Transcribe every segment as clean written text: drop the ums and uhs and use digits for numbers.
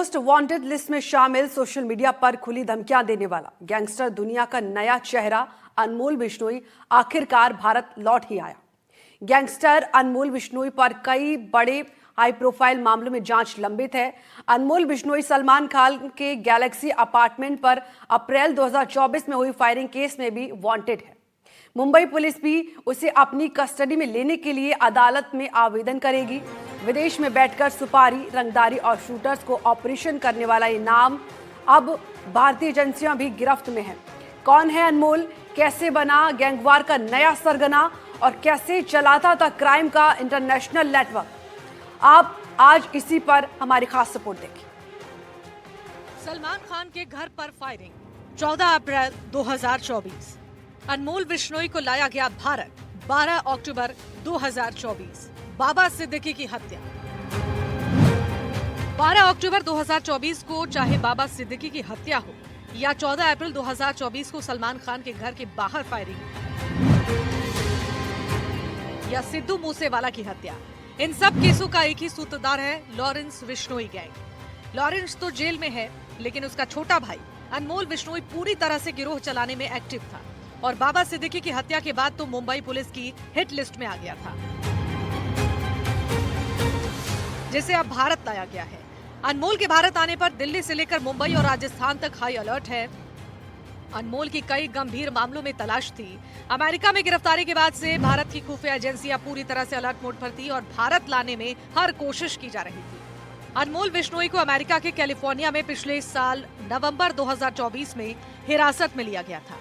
Most wanted list में शामिल social media पर खुली धमकियां देने वाला गैंगस्टर दुनिया का नया चेहरा अनमोल बिश्नोई आखिरकार भारत लौट ही आया। गैंगस्टर अनमोल बिश्नोई पर कई बड़े हाई प्रोफाइल मामलों में जांच लंबित है। अनमोल बिश्नोई सलमान खान के गैलेक्सी अपार्टमेंट पर अप्रैल 2024 में हुई फायरिंग केस में भी वांटेड है। मुंबई पुलिस भी उसे अपनी कस्टडी में लेने के लिए अदालत में आवेदन करेगी। विदेश में बैठकर सुपारी, रंगदारी और शूटर्स को ऑपरेशन करने वाला ये नाम अब भारतीय एजेंसियां भी गिरफ्त में है। कौन है अनमोल, कैसे बना गैंगवार का नया सरगना और कैसे चलाता था क्राइम का इंटरनेशनल नेटवर्क, आप आज इसी पर हमारी खास रिपोर्ट देखिए। सलमान खान के घर पर फायरिंग 14 अप्रैल 2024। अनमोल बिश्नोई को लाया गया भारत 12 अक्टूबर 2024। बाबा सिद्दीकी की हत्या 12 अक्टूबर 2024 को चाहे बाबा सिद्दीकी की हत्या हो या 14 अप्रैल 2024 को सलमान खान के घर के बाहर फायरिंग या सिद्धू मूसेवाला की हत्या, इन सब केसों का एक ही सूत्रधार है, लॉरेंस बिश्नोई गैंग। लॉरेंस तो जेल में है, लेकिन उसका छोटा भाई अनमोल बिश्नोई पूरी तरह से गिरोह चलाने में एक्टिव था और बाबा सिद्दीकी की हत्या के बाद तो मुंबई पुलिस की हिट लिस्ट में आ गया था, जिसे अब भारत लाया गया है। अनमोल के भारत आने पर दिल्ली से लेकर मुंबई और राजस्थान तक हाई अलर्ट है। अनमोल की कई गंभीर मामलों में तलाश थी। अमेरिका में गिरफ्तारी के बाद से भारत की खुफिया एजेंसियां पूरी तरह से अलर्ट मोड पर थी और भारत लाने में हर कोशिश की जा रही थी। अनमोल बिश्नोई को अमेरिका के कैलिफोर्निया में पिछले साल नवंबर 2024 में हिरासत में लिया गया था।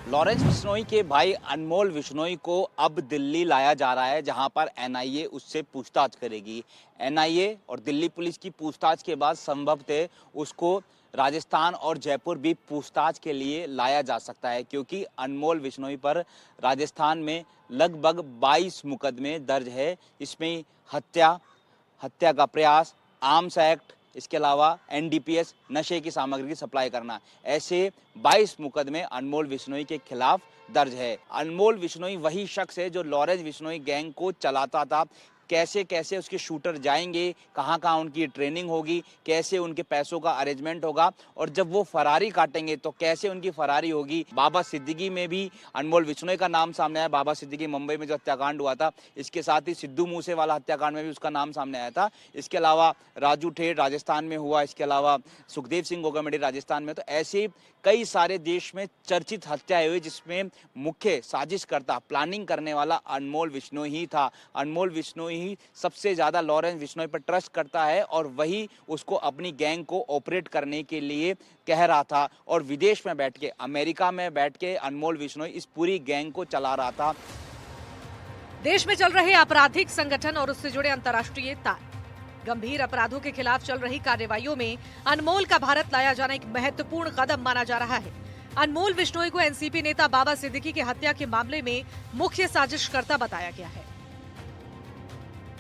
लॉरेंस बिश्नोई के भाई अनमोल बिश्नोई को अब दिल्ली लाया जा रहा है, जहां पर एनआईए उससे पूछताछ करेगी। एनआईए और दिल्ली पुलिस की पूछताछ के बाद संभवतः उसको राजस्थान और जयपुर भी पूछताछ के लिए लाया जा सकता है, क्योंकि अनमोल बिश्नोई पर राजस्थान में लगभग 22 मुकदमे दर्ज है। इसमें हत्या का प्रयास, आर्म्स एक्ट, इसके अलावा एनडीपीएस, नशे की सामग्री की सप्लाई करना, ऐसे 22 मुकदमे अनमोल बिश्नोई के खिलाफ दर्ज है। अनमोल बिश्नोई वही शख्स है जो लॉरेंस बिश्नोई गैंग को चलाता था। कैसे कैसे उसके शूटर जाएंगे, कहाँ कहाँ उनकी ट्रेनिंग होगी, कैसे उनके पैसों का अरेंजमेंट होगा और जब वो फरारी काटेंगे तो कैसे उनकी फरारी होगी। बाबा सिद्दीकी में भी अनमोल बिश्नोई का नाम सामने आया। बाबा सिद्दीकी मुंबई में जो हत्याकांड हुआ था, इसके साथ ही सिद्धू मूसेवाला हत्याकांड में भी उसका नाम सामने आया था। इसके अलावा राजू ठेर राजस्थान में हुआ, इसके अलावा सुखदेव सिंह गोगामेडी राजस्थान में। तो ऐसे कई सारे देश में चर्चित हत्याएं हुई जिसमें मुख्य साजिशकर्ता, प्लानिंग करने वाला अनमोल बिश्नोई ही था। अनमोल बिश्नोई ही सबसे ज्यादा लॉरेंस बिश्नोई पर ट्रस्ट करता है और वही उसको अपनी गैंग को ऑपरेट करने के लिए कह रहा था और विदेश में बैठ के, अमेरिका में बैठ के अनमोल बिश्नोई इस पूरी गैंग को चला रहा था। देश में चल रहे आपराधिक संगठन और उससे जुड़े अंतर्राष्ट्रीय तार, गंभीर अपराधों के खिलाफ चल रही कार्रवाइयों में अनमोल का भारत लाया जाना एक महत्वपूर्ण कदम माना जा रहा है। अनमोल बिश्नोई को एनसीपी नेता बाबा सिद्दीकी की हत्या के मामले में मुख्य साजिशकर्ता बताया गया है।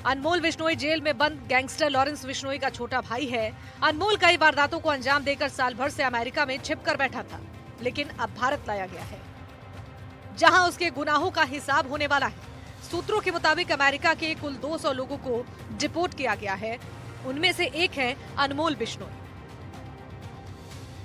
अनमोल बिश्नोई जेल में बंद गैंगस्टर लॉरेंस बिश्नोई का छोटा भाई है। अनमोल कई वारदातों को अंजाम देकर साल भर से अमेरिका में छिपकर बैठा था, लेकिन अब भारत लाया गया है, जहां उसके गुनाहों का हिसाब होने वाला है। सूत्रों के मुताबिक अमेरिका के कुल 200 लोगों को डिपोर्ट किया गया है, उनमें से एक है अनमोल बिश्नोई।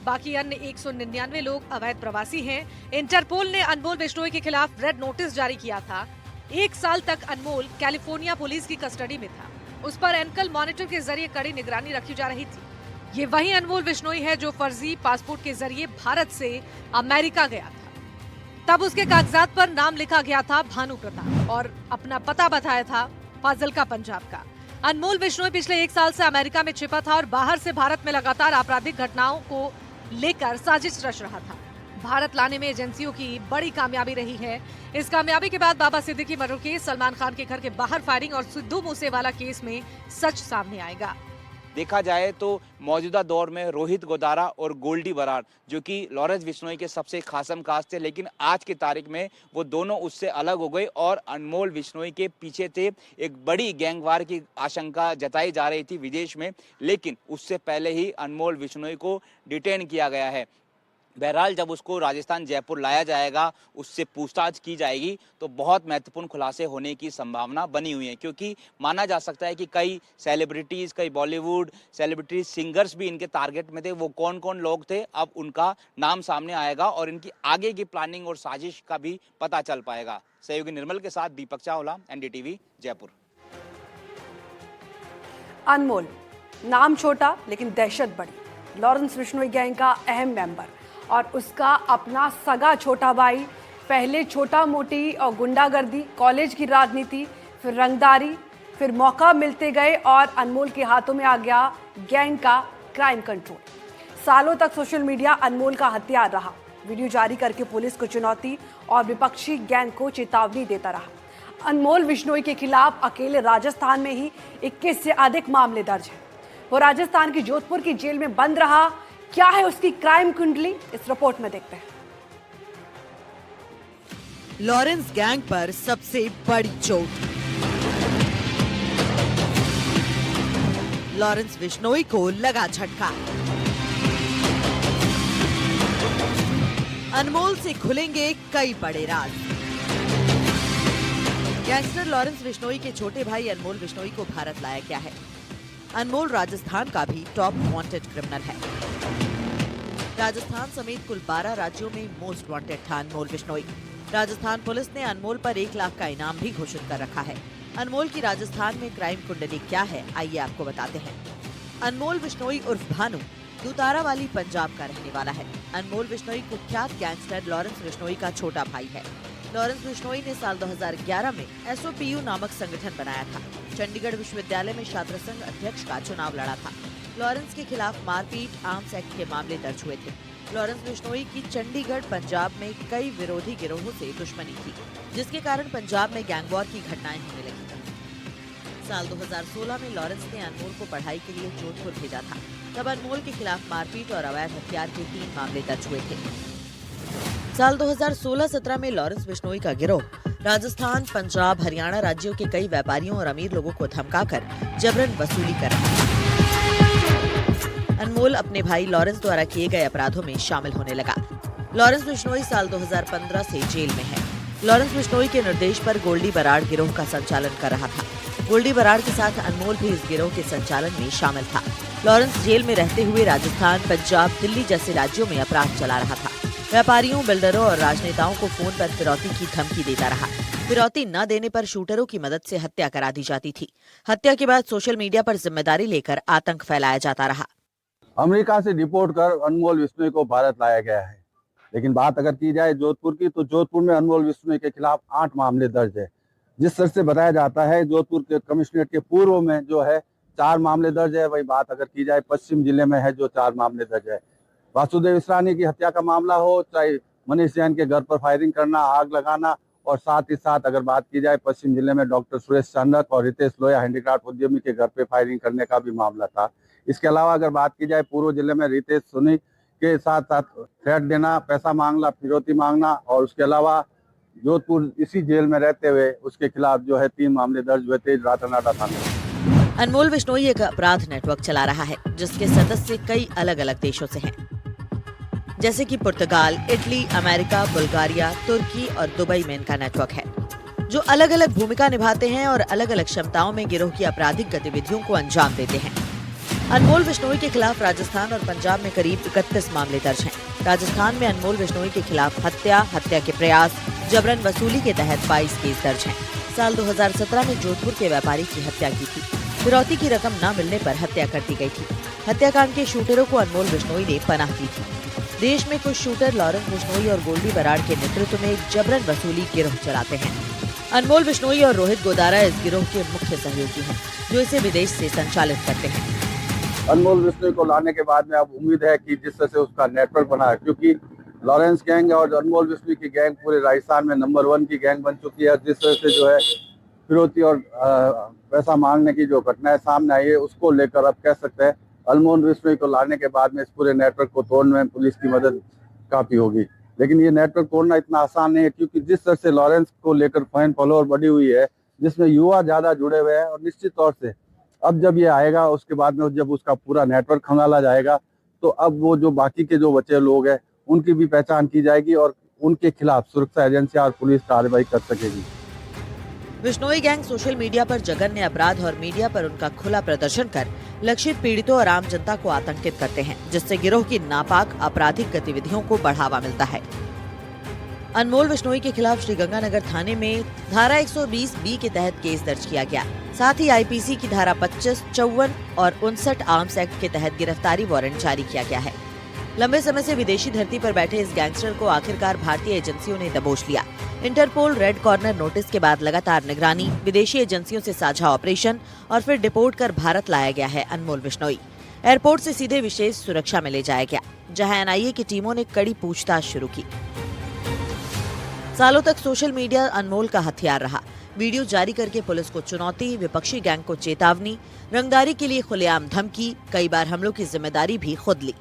बाकी अन्य 199 लोग अवैध प्रवासी हैं। इंटरपोल ने अनमोल बिश्नोई के खिलाफ रेड नोटिस जारी किया था। 1 साल तक अनमोल कैलिफोर्निया पुलिस की कस्टडी में था। उस पर एंकल मॉनिटर के जरिए कड़ी निगरानी रखी जा रही थी। ये वही अनमोल बिश्नोई है जो फर्जी पासपोर्ट के जरिए भारत से अमेरिका गया था। तब उसके कागजात पर नाम लिखा गया था भानु प्रताप और अपना पता बताया था फाजिल्का पंजाब का। अनमोल बिश्नोई पिछले 1 साल से अमेरिका में छिपा था और बाहर से भारत में लगातार आपराधिक घटनाओं को लेकर साजिश रच रहा था। भारत लाने में एजेंसियों की बड़ी कामयाबी रही है। इस कामयाबी के बाद बाबा सिद्दीकी मर्डर केस, सलमान खान के घर के बाहर फायरिंग और सिद्धू मूसेवाला केस में सच सामने आएगा। देखा जाए तो मौजूदा दौर में रोहित गोदारा और गोल्डी बरार, जो कि लॉरेंस बिश्नोई के सबसे खासम खास थे, लेकिन आज की तारीख में वो दोनों उससे अलग हो गए और अनमोल बिश्नोई के पीछे थे। एक बड़ी गैंगवार की आशंका जताई जा रही थी विदेश में, लेकिन उससे पहले ही अनमोल बिश्नोई को डिटेन किया गया है। बहरहाल जब उसको राजस्थान जयपुर लाया जाएगा, उससे पूछताछ की जाएगी, तो बहुत महत्वपूर्ण खुलासे होने की संभावना बनी हुई है, क्योंकि माना जा सकता है कि कई सेलिब्रिटीज़, कई बॉलीवुड सेलिब्रिटीज सिंगर्स भी इनके टारगेट में थे। वो कौन कौन लोग थे, अब उनका नाम सामने आएगा और इनकी आगे की प्लानिंग और साजिश का भी पता चल पाएगा। सहयोगी निर्मल के साथ दीपक चावला, एनडीटीवी, जयपुर। अनमोल, नाम छोटा लेकिन दहशत बड़ी। लॉरेंस बिश्नोई गैंग का अहम मेंबर और उसका अपना सगा छोटा भाई। पहले छोटा मोटी और गुंडागर्दी, कॉलेज की राजनीति, फिर रंगदारी, फिर मौका मिलते गए और अनमोल के हाथों में आ गया गैंग का क्राइम कंट्रोल। सालों तक सोशल मीडिया अनमोल का हथियार रहा। वीडियो जारी करके पुलिस को चुनौती और विपक्षी गैंग को चेतावनी देता रहा। अनमोल बिश्नोई के खिलाफ अकेले राजस्थान में ही 21 से अधिक मामले दर्ज हैं। वो राजस्थान की जोधपुर की जेल में बंद रहा। क्या है उसकी क्राइम कुंडली, इस रिपोर्ट में देखते हैं। लॉरेंस गैंग पर सबसे बड़ी चोट। लॉरेंस बिश्नोई को लगा झटका। अनमोल से खुलेंगे कई बड़े राज। गैंगस्टर लॉरेंस बिश्नोई के छोटे भाई अनमोल बिश्नोई को भारत लाया गया है। अनमोल राजस्थान का भी टॉप वांटेड क्रिमिनल है। राजस्थान समेत कुल 12 राज्यों में मोस्ट वांटेड था अनमोल बिश्नोई। राजस्थान पुलिस ने अनमोल पर 1 लाख का इनाम भी घोषित कर रखा है। अनमोल की राजस्थान में क्राइम कुंडली क्या है, आइए आपको बताते हैं। अनमोल बिश्नोई उर्फ भानु दुतारा वाली पंजाब का रहने वाला है। अनमोल बिश्नोई कुख्यात गैंगस्टर लॉरेंस बिश्नोई का छोटा भाई है। लॉरेंस बिश्नोई ने साल 2011 में एसओपीयू नामक संगठन बनाया था। चंडीगढ़ विश्वविद्यालय में छात्र संघ अध्यक्ष का चुनाव लड़ा था। लॉरेंस के खिलाफ मारपीट, आर्म्स एक्ट के मामले दर्ज हुए थे। लॉरेंस बिश्नोई की चंडीगढ़, पंजाब में कई विरोधी गिरोहों से दुश्मनी थी, जिसके कारण पंजाब में गैंगवॉर की घटनाएं होने लगी। साल 2016 में लॉरेंस ने अनमोल को पढ़ाई के लिए जोधपुर भेजा था। तब अनमोल के खिलाफ मारपीट और अवैध हथियार के 3 मामले दर्ज हुए थे। साल 2016-17 में लॉरेंस बिश्नोई का गिरोह राजस्थान, पंजाब, हरियाणा राज्यों के कई व्यापारियों और अमीर लोगों को धमकाकर जबरन वसूली कर रहा था। अनमोल अपने भाई लॉरेंस द्वारा किए गए अपराधों में शामिल होने लगा। लॉरेंस बिश्नोई साल 2015 से जेल में है। लॉरेंस बिश्नोई के निर्देश पर गोल्डी बराड़ गिरोह का संचालन कर रहा था। गोल्डी बराड़ के साथ अनमोल भी इस गिरोह के संचालन में शामिल था। लॉरेंस जेल में रहते हुए राजस्थान, पंजाब, दिल्ली जैसे राज्यों में अपराध चला रहा था। व्यापारियों, बिल्डरों और राजनेताओं को फोन पर फिरौती की धमकी देता रहा। फिरौती न देने पर शूटरों की मदद से हत्या करा दी जाती थी। हत्या के बाद सोशल मीडिया पर जिम्मेदारी लेकर आतंक फैलाया जाता रहा। अमेरिका से डिपोर्ट कर अनमोल बिश्नोई को भारत लाया गया है। लेकिन बात अगर की जाए जोधपुर की, तो जोधपुर में अनमोल बिश्नोई के खिलाफ 8 मामले दर्ज है। जिस तरह से बताया जाता है, जोधपुर के कमिश्नरेट के पूर्व में जो है 4 मामले दर्ज है। वही बात अगर की जाए पश्चिम जिले में है जो 4 मामले दर्ज है। वासुदेव इसरानी की हत्या का मामला हो, चाहे मनीष जैन के घर पर फायरिंग करना, आग लगाना, और साथ ही साथ अगर बात की जाए पश्चिम जिले में डॉक्टर सुरेश चांदक और रितेश लोया हैंडीक्राफ्ट उद्यमी के घर पे फायरिंग करने का भी मामला था। इसके अलावा अगर बात की जाए पूर्व जिले में रितेश सोनी के साथ साथ थ्रेट देना, पैसा मांगना, फिरौती मांगना, और उसके अलावा जोधपुर इसी जेल में रहते हुए उसके खिलाफ जो है 3 मामले दर्ज हुए थे रातानाडा थाने में। अनमोल बिश्नोई एक अपराध नेटवर्क चला रहा है, जिसके सदस्य कई अलग अलग देशों से हैं, जैसे कि पुर्तगाल, इटली, अमेरिका, बुल्गारिया, तुर्की और दुबई में इनका नेटवर्क है, जो अलग अलग भूमिका निभाते हैं और अलग अलग क्षमताओं में गिरोह की आपराधिक गतिविधियों को अंजाम देते हैं। अनमोल बिश्नोई के खिलाफ राजस्थान और पंजाब में करीब 31 मामले दर्ज हैं। राजस्थान में अनमोल बिश्नोई के खिलाफ हत्या, हत्या के प्रयास, जबरन वसूली के तहत 22 केस दर्ज हैं। साल 2017 में जोधपुर के व्यापारी की हत्या की थी। फिरौती की रकम न मिलने पर हत्या कर दी गई थी। हत्याकांड के शूटरों को अनमोल बिश्नोई ने पनाह दी थी। देश में कुछ शूटर लॉरेंस बिश्नोई और गोल्डी बराड़ के नेतृत्व में जबरन वसूली गिरोह चलाते हैं। अनमोल बिश्नोई और रोहित गोदारा इस गिरोह के मुख्य सहयोगी हैं, जो इसे विदेश से संचालित करते हैं। अनमोल बिश्नोई को लाने के बाद में अब उम्मीद है कि जिस तरह से उसका नेटवर्क बना है, क्योंकि लॉरेंस गैंग और अनमोल बिश्नोई की गैंग पूरे राजस्थान में नंबर 1 की गैंग बन चुकी है। जिस तरह से जो है फिरौती और पैसा मांगने की जो घटनाएं सामने आई है, उसको लेकर अब कह सकते हैं अनमोल बिश्नोई को लाने के बाद में इस पूरे नेटवर्क को तोड़ने में पुलिस की मदद काफी होगी। लेकिन ये नेटवर्क तोड़ना इतना आसान नहीं है, क्योंकि जिस तरह से लॉरेंस को लेकर फैन फॉलोअर बढ़ी हुई है, जिसमें युवा ज्यादा जुड़े हुए हैं, और निश्चित तौर से अब जब ये आएगा उसके बाद में जब उसका पूरा नेटवर्क खंगाला जाएगा, तो अब वो जो बाकी के जो बचे लोग हैं उनकी भी पहचान की जाएगी और उनके खिलाफ सुरक्षा एजेंसियां और पुलिस कार्रवाई कर सकेगी। बिश्नोई गैंग सोशल मीडिया पर जघन्य अपराध और मीडिया पर उनका खुला प्रदर्शन कर लक्षित पीड़ितों और आम जनता को आतंकित करते हैं, जिससे गिरोह की नापाक आपराधिक गतिविधियों को बढ़ावा मिलता है। अनमोल बिश्नोई के खिलाफ श्रीगंगानगर थाने में धारा 120 बी के तहत केस दर्ज किया गया। साथ ही आईपीसी की धारा 25, 54 और 59 आर्म्स एक्ट के तहत गिरफ्तारी वारंट जारी किया गया है। लंबे समय से विदेशी धरती पर बैठे इस गैंगस्टर को आखिरकार भारतीय एजेंसियों ने दबोच लिया। इंटरपोल रेड कॉर्नर नोटिस के बाद लगातार निगरानी, विदेशी एजेंसियों से साझा ऑपरेशन और फिर डिपोर्ट कर भारत लाया गया है अनमोल बिश्नोई। एयरपोर्ट से सीधे विशेष सुरक्षा में ले जाया गया, जहां एनआईए की टीमों ने कड़ी पूछताछ शुरू की। सालों तक सोशल मीडिया अनमोल का हथियार रहा। वीडियो जारी करके पुलिस को चुनौती, विपक्षी गैंग को चेतावनी, रंगदारी के लिए खुलेआम धमकी, कई बार हमलों की जिम्मेदारी भी खुद ली।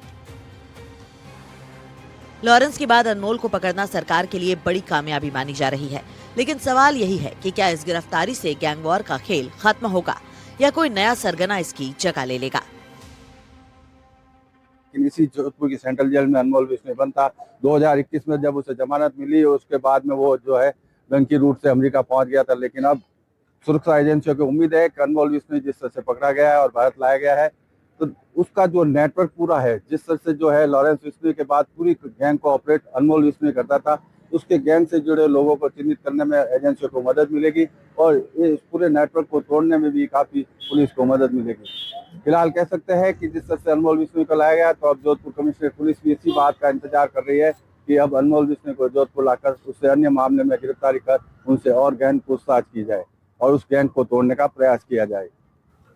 लॉरेंस के बाद अनमोल को पकड़ना सरकार के लिए बड़ी कामयाबी मानी जा रही है, लेकिन सवाल यही है कि क्या इस गिरफ्तारी से गैंग वॉर का खेल खत्म होगा या कोई नया सरगना इसकी जगह ले लेगा। इसी जोधपुर की सेंट्रल जेल में अनमोल बिश्नोई बंद था। 2021 में जब उसे जमानत मिली, उसके बाद में वो जो है बंकी रूट से अमेरिका पहुंच गया था। लेकिन अब सुरक्षा एजेंसियों को उम्मीद है कि अनमोल बिश्नोई जिस तरह से पकड़ा गया है और भारत लाया गया है, तो उसका जो नेटवर्क पूरा है, जिस तरह से जो है लॉरेंस बिश्नोई के बाद पूरी गैंग को ऑपरेट अनमोल बिश्नोई करता था, उसके गैंग से जुड़े लोगों को चिन्हित करने में एजेंसियों को मदद मिलेगी और इस पूरे नेटवर्क को तोड़ने में भी काफी पुलिस को मदद मिलेगी। फिलहाल कह सकते हैं कि जिस तरह से अनमोल बिश्नोई को लाया गया, तो अब जोधपुर कमिश्नरेट पुलिस भी इसी बात का इंतजार कर रही है कि अब अनमोल बिश्नोई को जोधपुर लाकर उससे अन्य मामले में गिरफ्तारी कर उनसे और गहन पूछताछ की जाए और उस गैंग को तोड़ने का प्रयास किया जाए।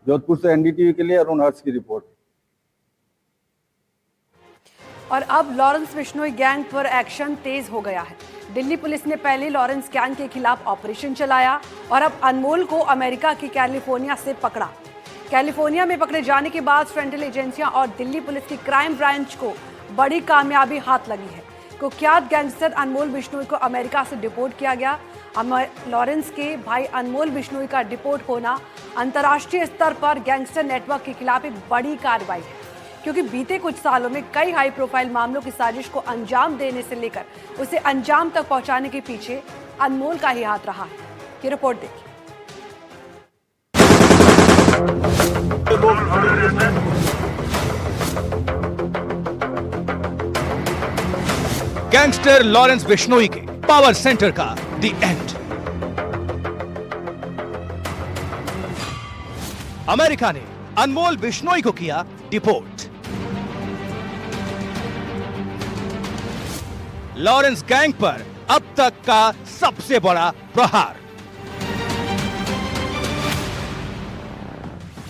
जोधपुर से एनडीटीवी के लिए अरुण हर्ष की रिपोर्ट। और अब लॉरेंस बिश्नोई गैंग पर एक्शन तेज हो गया है। दिल्ली पुलिस ने पहले लॉरेंस गैंग के खिलाफ ऑपरेशन चलाया और अब अनमोल को अमेरिका की कैलिफोर्निया से पकड़ा। कैलिफोर्निया में पकड़े जाने के बाद सेंट्रल एजेंसियां और दिल्ली पुलिस की क्राइम ब्रांच को बड़ी कामयाबी हाथ लगी है। कुख्यात गैंगस्टर अनमोल बिश्नोई को अमेरिका से डिपोर्ट किया गया। लॉरेंस के भाई अनमोल बिश्नोई का डिपोर्ट होना अंतर्राष्ट्रीय स्तर पर गैंगस्टर नेटवर्क के खिलाफ एक बड़ी कार्रवाई है, क्योंकि बीते कुछ सालों में कई हाई प्रोफाइल मामलों की साजिश को अंजाम देने से लेकर उसे अंजाम तक पहुंचाने के पीछे अनमोल का ही हाथ रहा है। ये रिपोर्ट देखिए। गैंगस्टर लॉरेंस बिश्नोई के पावर सेंटर का द एंड। अमेरिका ने अनमोल बिश्नोई को किया डिपोर्ट। लॉरेंस गैंग पर अब तक का सबसे बड़ा प्रहार।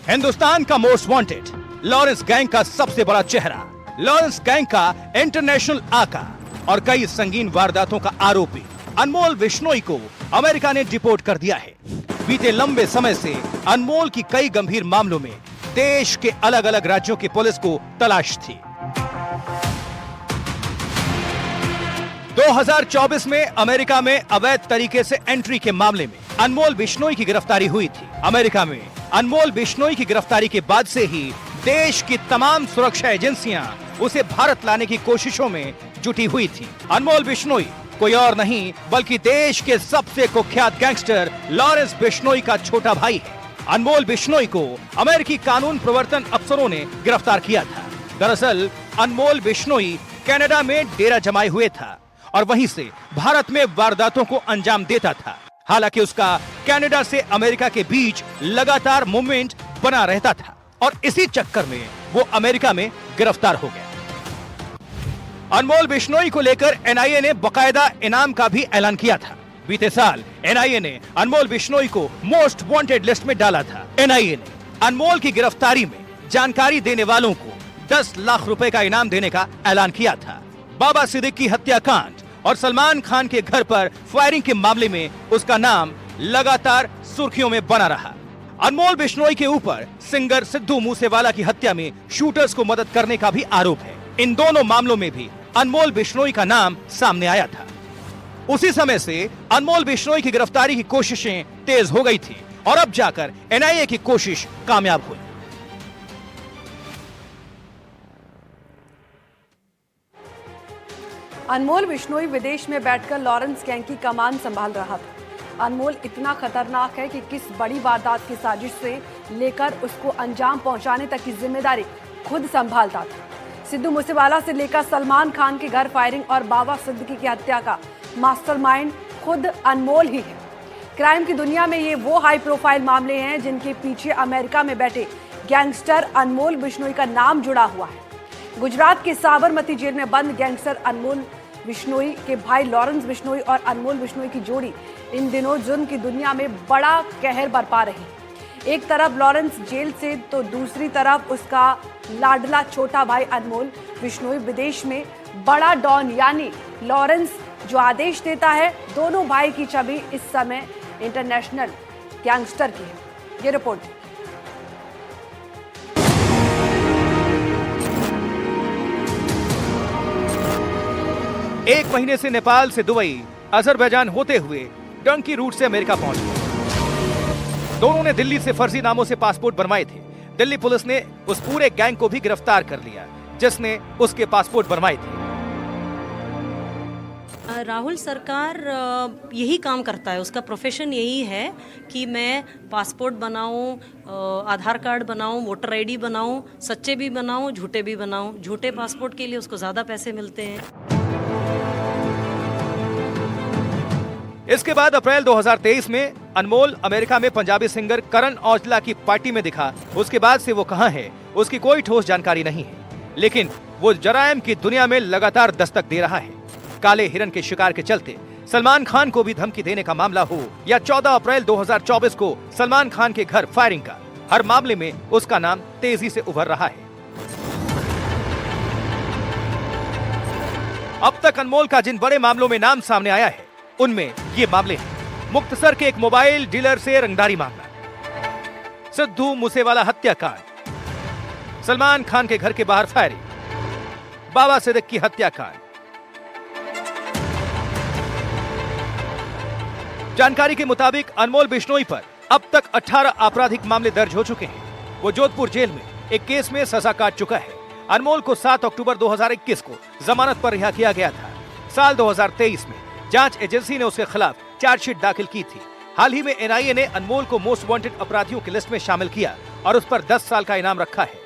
हिंदुस्तान का मोस्ट वांटेड, लॉरेंस गैंग का सबसे बड़ा चेहरा, लॉरेंस गैंग का इंटरनेशनल आका और कई संगीन वारदातों का आरोपी अनमोल बिश्नोई को अमेरिका ने डिपोर्ट कर दिया है। बीते लंबे समय से अनमोल की कई गंभीर मामलों में देश के अलग अलग राज्यों की पुलिस को तलाश थी। 2024 में अमेरिका में अवैध तरीके से एंट्री के मामले में अनमोल बिश्नोई की गिरफ्तारी हुई थी। अमेरिका में अनमोल बिश्नोई की गिरफ्तारी के बाद से ही देश की तमाम सुरक्षा एजेंसियां उसे भारत लाने की कोशिशों में जुटी हुई थी। अनमोल बिश्नोई कोई और नहीं बल्कि देश के सबसे कुख्यात गैंगस्टर लॉरेंस बिश्नोई का छोटा भाई है। अनमोल बिश्नोई को अमेरिकी कानून प्रवर्तन अफसरों ने गिरफ्तार किया था। दरअसल अनमोल बिश्नोई कनाडा में डेरा जमाए हुए था और वहीं से भारत में वारदातों को अंजाम देता था। हालांकि उसका कनाडा से अमेरिका के बीच लगातार मूवमेंट बना रहता था और इसी चक्कर में वो अमेरिका में गिरफ्तार हो गया। अनमोल बिश्नोई को लेकर एनआईए ने बकायदा इनाम का भी ऐलान किया था। बीते साल एनआईए ने अनमोल बिश्नोई को मोस्ट वांटेड लिस्ट में डाला था। एनआईए ने अनमोल की गिरफ्तारी में जानकारी देने वालों को 10 लाख रुपए का इनाम देने का ऐलान किया था। बाबा सिद्दीकी हत्याकांड और सलमान खान के घर पर फायरिंग के मामले में उसका नाम लगातार सुर्खियों में बना रहा। अनमोल बिश्नोई के ऊपर सिंगर सिद्धू मूसेवाला की हत्या में शूटर्स को मदद करने का भी आरोप है। इन दोनों मामलों में भी अनमोल बिश्नोई का नाम सामने आया था। उसी समय से अनमोल बिश्नोई की गिरफ्तारी की कोशिशें तेज हो गई थी और अब जाकर एनआईए की कोशिश कामयाब हुई। अनमोल बिश्नोई विदेश में बैठकर लॉरेंस गैंग की कमान संभाल रहा था। अनमोल इतना खतरनाक है कि किस बड़ी वारदात की साजिश से लेकर उसको अंजाम पहुंचाने तक की जिम्मेदारी खुद संभालता था। सिद्धू मूसेवाला से लेकर सलमान खान के घर फायरिंग और बाबा सिद्दीकी की हत्या का मास्टरमाइंड खुद अनमोल ही है। क्राइम की दुनिया में ये वो हाई प्रोफाइल मामले हैं जिनके पीछे अमेरिका में बैठे गैंगस्टर अनमोल बिश्नोई का नाम जुड़ा हुआ है। गुजरात के साबरमती जेल में बंद गैंगस्टर अनमोल बिश्नोई के भाई लॉरेंस बिश्नोई और अनमोल बिश्नोई की जोड़ी इन दिनों जुर्म की दुनिया में बड़ा कहर बरपा रही। एक तरफ लॉरेंस जेल से तो दूसरी तरफ उसका लाडला छोटा भाई अनमोल बिश्नोई विदेश में बड़ा डॉन यानी लॉरेंस जो आदेश देता है। दोनों भाई की छवि इस समय इंटरनेशनल गैंगस्टर की है। ये रिपोर्ट एक महीने से नेपाल से दुबई, अजरबैजान होते हुए डंकी रूट से अमेरिका पहुंच गए। दोनों ने दिल्ली से फर्जी नामों से पासपोर्ट बनवाए थे। दिल्ली पुलिस ने उस पूरे गैंग को भी गिरफ्तार कर लिया जिसने उसके पासपोर्ट बनवाए थे। राहुल सरकार यही काम करता है, उसका प्रोफेशन यही है कि मैं पासपोर्ट बनाऊं, आधार कार्ड बनाऊं, वोटर आईडी बनाऊं, सच्चे भी बनाऊं, झूठे भी बनाऊं। झूठे पासपोर्ट के लिए उसको ज़्यादा पैसे मिलते हैं। इसके बाद अप्रैल 2023 में अनमोल अमेरिका में पंजाबी सिंगर करण औजला की पार्टी में दिखा। उसके बाद से वो कहां है उसकी कोई ठोस जानकारी नहीं है, लेकिन वो जराइम की दुनिया में लगातार दस्तक दे रहा है। काले हिरन के शिकार के चलते सलमान खान को भी धमकी देने का मामला हो या 14 अप्रैल 2024 को सलमान खान के घर फायरिंग का, हर मामले में उसका नाम तेजी से उभर रहा है। अब तक अनमोल का जिन बड़े मामलों में नाम सामने आया है उनमें ये मामले हैं। मुक्तसर के एक मोबाइल डीलर से रंगदारी मामला, सिद्धू मूसेवाला हत्याकांड, सलमान खान के घर के बाहर फायरिंग, बाबा सिद्दीकी की हत्याकांड। जानकारी के मुताबिक अनमोल बिश्नोई पर अब तक 18 आपराधिक मामले दर्ज हो चुके हैं। वो जोधपुर जेल में एक केस में सजा काट चुका है। अनमोल को 7 अक्टूबर 2021 को जमानत पर रिहा किया गया था। साल 2023 में जांच एजेंसी ने उसके खिलाफ चार्जशीट दाखिल की थी। हाल ही में एनआईए ने अनमोल को मोस्ट वांटेड अपराधियों की लिस्ट में शामिल किया और उस पर 10 साल का इनाम रखा है।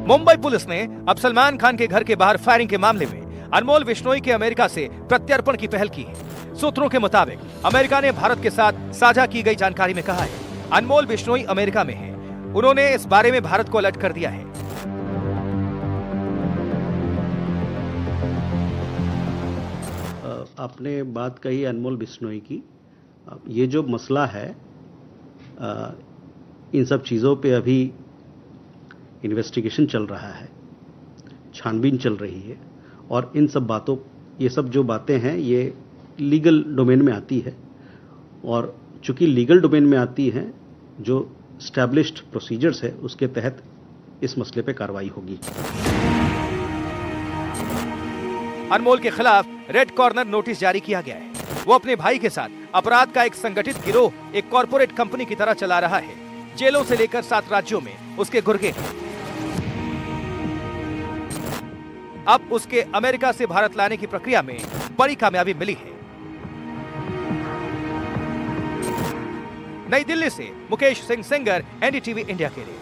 मुंबई पुलिस ने अब सलमान खान के घर के बाहर फायरिंग के मामले में अनमोल बिश्नोई के अमेरिका से प्रत्यर्पण की पहल की है। सूत्रों के मुताबिक अमेरिका ने भारत के साथ साझा की गई जानकारी में कहा है अनमोल बिश्नोई अमेरिका में है। उन्होंने इस बारे में भारत को अलर्ट कर दिया है। आपने बात कही अनमोल बिश्नोई की। ये जो मसला है, इन सब चीज़ों पे अभी इन्वेस्टिगेशन चल रहा है, छानबीन चल रही है और इन सब बातों, ये सब जो बातें हैं ये लीगल डोमेन में आती है और चूंकि लीगल डोमेन में आती हैं, जो स्टैब्लिश्ड प्रोसीजर्स है उसके तहत इस मसले पे कार्रवाई होगी। अनमोल के खिलाफ रेड कॉर्नर नोटिस जारी किया गया है। वो अपने भाई के साथ अपराध का एक संगठित गिरोह, एक कॉर्पोरेट कंपनी की तरह चला रहा है। जेलों से लेकर 7 राज्यों में उसके गुर्गे हैं। अब उसके अमेरिका से भारत लाने की प्रक्रिया में बड़ी कामयाबी मिली है। नई दिल्ली से मुकेश सिंह सेंगर, एनडीटीवी इंडिया के लिए।